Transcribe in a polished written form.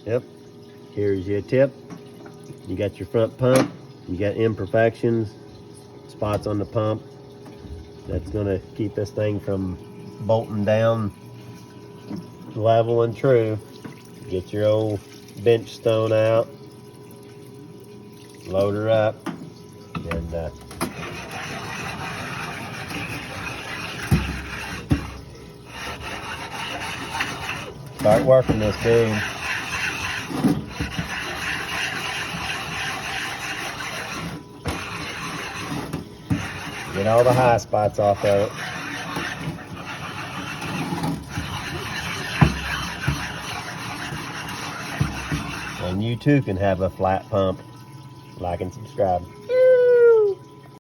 Yep. Here's your tip. You got your front pump. You got imperfections, spots on the pump. That's gonna keep this thing from bolting down level and true. Get your old bench stone out, load her up, and start working this beam. Get all the high spots off of it. And you too can have a flat pump. Like and subscribe.